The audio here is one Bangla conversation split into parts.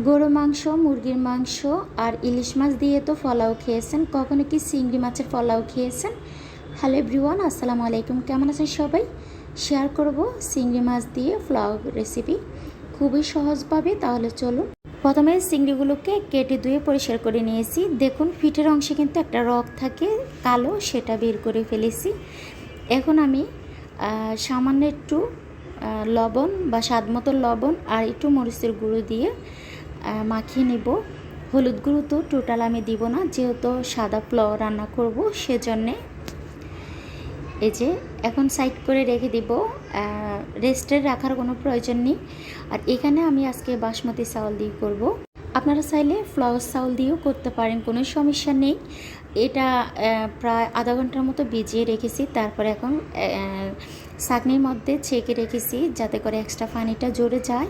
গরু মাংস, মুরগির মাংস আর ইলিশ মাছ দিয়ে তো পোলাও খেয়েছেন, কখনো কি চিংড়ি মাছের পোলাও খেয়েছেন? হ্যালো এভরিওয়ান, আসসালামু আলাইকুম। কেমন আছেন সবাই? শেয়ার করব চিংড়ি মাছ দিয়ে পোলাও রেসিপি, খুবই সহজভাবে। তাহলে চলুন। প্রথমে চিংড়িগুলোকে কেটে ধুয়ে পরিষ্কার করে নিয়েছি। দেখুন পিঠের অংশে কিন্তু একটা রগ থাকে কালো, সেটা বের করে ফেলেছি। এখন আমি সামান্য একটু লবণ বা স্বাদ মতো লবণ আর একটু মরিচের গুঁড়ো দিয়ে মাখিয়ে নেব। হলুদ গুঁড়ো তো টোটাল আমি দিব না, যেহেতু সাদা পোলাও রান্না করব সেজন্যে। এই যে এখন সাইড করে রেখে দিব, রেস্টে রাখার কোনো প্রয়োজন নেই। আর এখানে আমি আজকে বাসমতি চাউল দিয়ে করব। আপনারা চাইলে ফ্লাওয়ার চাউল দিয়েও করতে পারেন, কোনো সমস্যা নেই। এটা প্রায় আধা ঘন্টার মতো ভিজিয়ে রেখেছি। তারপরে এখন ছাঁকনির মধ্যে ছেঁকে রেখেছি যাতে করে এক্সট্রা পানিটা জড়ে যায়।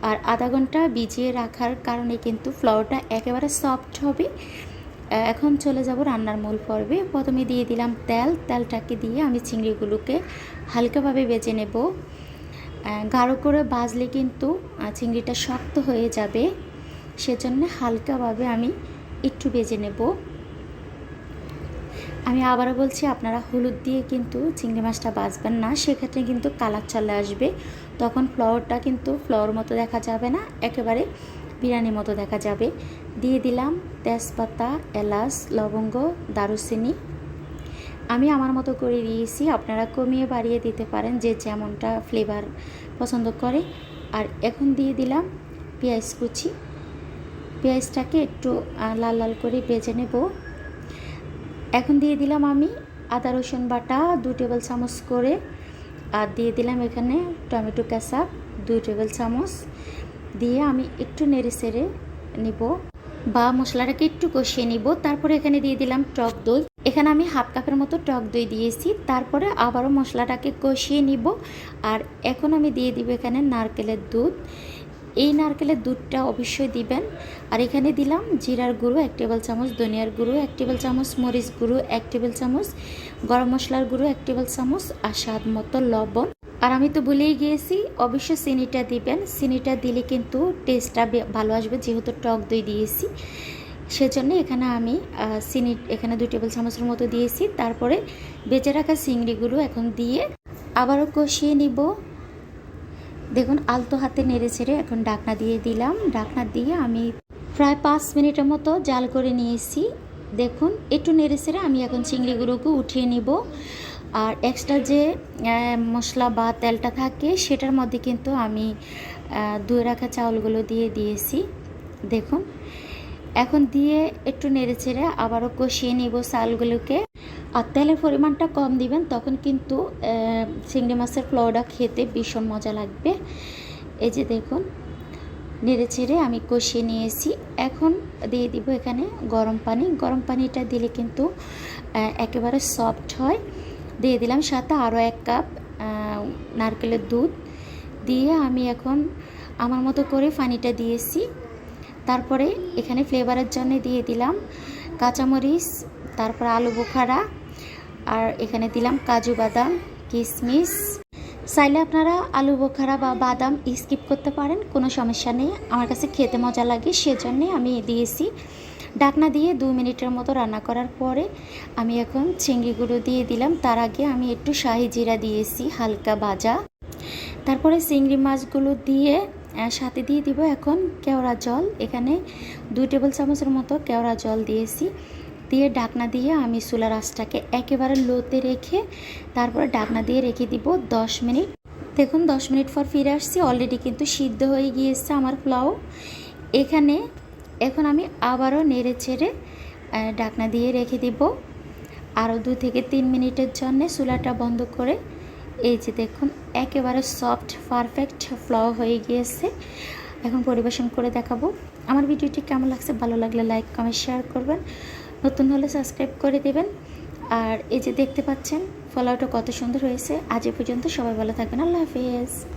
আর আধা ঘন্টা ভিজিয়ে রাখার কারণে কিন্তু ফ্লাওয়ারটা একেবারে সফট হবে। এখন চলে যাব রান্নার মূল পর্বে। প্রথমে দিয়ে দিলাম তেলটাকে দিয়ে আমি চিংড়িগুলোকে হালকাভাবে ভেজে নেব। গাঢ় করে ভাজলে কিন্তু চিংড়িটা শক্ত হয়ে যাবে, সেজন্য হালকাভাবে আমি একটু ভেজে নেব। আমি আবারও বলছি, আপনারা হলুদ দিয়ে কিন্তু চিংড়ি মাছটা ভাজবেন না, সেক্ষেত্রে কিন্তু কালার চলে আসবে। তখন ফ্লাওয়ারটা কিন্তু ফ্লাওয়ার মতো দেখা যাবে না, একেবারে বিরিয়ানির মতো দেখা যাবে। দিয়ে দিলাম তেজপাতা, এলাচ, লবঙ্গ, দারুচিনি। আমি আমার মতো করে দিয়েছি, আপনারা কমিয়ে বাড়িয়ে দিতে পারেন যে যেমনটা ফ্লেভার পছন্দ করে। আর এখন দিয়ে দিলাম পেঁয়াজ কুচি। পেঁয়াজটাকে একটু লাল লাল করে ভেজে নেব। এখন দিয়ে দিলাম আমি আদা রসুন বাটা 2 টেবিল চামচ করে। আর দিয়ে দিলাম এখানে টমেটো কেচাপ 2 টেবিল চামচ দিয়ে আমি একটু নেড়ে চেড়ে নিব বা মশলাটাকে একটু কষিয়ে নিব। তারপরে এখানে দিয়ে দিলাম টক দই। এখানে আমি হাফ কাপের মতো টক দই দিয়েছি। তারপরে আবারও মশলাটাকে কষিয়ে নিব। আর এখন আমি দিয়ে দিব এখানে নারকেলের দুধ। এই নারকেলের দুধটা অবশ্যই দিবেন। আর এখানে দিলাম জিরার গুঁড়ো 1 টেবিল চামচ, ধনিয়ার গুঁড়ো 1 টেবিল চামচ, মরিচ গুঁড়ো 1 টেবিল চামচ, গরম মশলার গুঁড়ো 1 টেবিল চামচ আর স্বাদ মতো লবণ। আর আমি তো ভুলেই গিয়েছি, অবশ্যই চিনিটা দিবেন। চিনিটা দিলে কিন্তু টেস্টটা ভালো আসবে, যেহেতু টক দই দিয়েছি সেজন্য এখানে আমি চিনি 2 টেবিল চামচের মতো দিয়েছি। তারপরে বেঁচে রাখা চিংড়িগুলো এখন দিয়ে আবারও কষিয়ে নিব। দেখুন আলতো হাতে নেড়ে ছেড়ে এখন ঢাকনা দিয়ে দিলাম। ঢাকনা দিয়ে আমি প্রায় 5 মিনিটের মতো জাল করে নিয়েছি। দেখুন একটু নেড়ে ছেড়ে আমি এখন চিংড়িগুলোকে উঠিয়ে নিব। আর এক্সট্রা যে মশলা বা তেলটা থাকে সেটার মধ্যে কিন্তু আমি ধুয়ে রাখা চাউলগুলো দিয়ে দিয়েছি। দেখুন এখন দিয়ে একটু নেড়ে ছেড়ে আবারও কষিয়ে নিব চাউলগুলোকে। আর তেলের পরিমাণটা কম দিবেন, তখন কিন্তু চিংড়ি মাছের পোলাওটা খেতে ভীষণ মজা লাগবে। এই যে দেখুন নেড়ে ছেড়ে আমি কষিয়ে নিয়েছি। এখন দিয়ে দিব এখানে গরম পানি। গরম পানিটা দিলে কিন্তু একেবারে সফট হয়। দিয়ে দিলাম সাথে আরও 1 কাপ নারকেলের দুধ দিয়ে আমি এখন আমার মতো করে পানিটা দিয়েছি। তারপরে এখানে ফ্লেভারের জন্য দিয়ে দিলাম কাঁচামরিচ, তারপর আলু বোখারা, আর এখানে দিলাম কাজু বাদাম, কিশমিশ। চাইলে আপনারা আলু বোখারা বা বাদাম স্কিপ করতে পারেন, কোনো সমস্যা নেই। আমার কাছে খেতে মজা লাগে সেজন্যে আমি দিয়েছি। ঢাকনা দিয়ে 2 মিনিটের মতো রান্না করার পরে আমি এখন চিংড়িগুলো দিয়ে দিলাম। তার আগে আমি একটু শাহি জিরা দিয়েছি হালকা ভাজা। তারপরে চিংড়ি মাছগুলো দিয়ে সাথে দিয়ে দিব এখন কেওড়া জল। এখানে 2 টেবিল চামচের মতো কেওড়া জল দিয়েছি। দিয়ে ঢাকনা দিয়ে আমি চুলার আঁচটাকে একেবারে লোতে রেখে তারপরে ঢাকনা দিয়ে রেখে দিব 10 মিনিট। দেখুন 10 মিনিট পর ফিরে আসছি, অলরেডি কিন্তু সিদ্ধ হয়ে গিয়েছে আমার পোলাও। এখানে এখন আমি আবারও নেড়ে ছেড়ে ঢাকনা দিয়ে রেখে দিব আরও 2 থেকে 3 মিনিটের জন্য চুলাটা বন্ধ করে। এই যে দেখুন একেবারে সফট পারফেক্ট পোলাও হয়ে গিয়েছে। এখন পরিবেশন করে দেখাবো। আমার ভিডিওটি কেমন লাগছে, ভালো লাগলে লাইক কমেন্ট শেয়ার করবেন, নতুন হলে সাবস্ক্রাইব করে দেবেন। আর এই যে দেখতে পাচ্ছেন পোলাওটা কত সুন্দর হয়েছে। আজ এ পর্যন্ত, সবাই ভালো থাকবেন। আল্লাহ হাফেজ।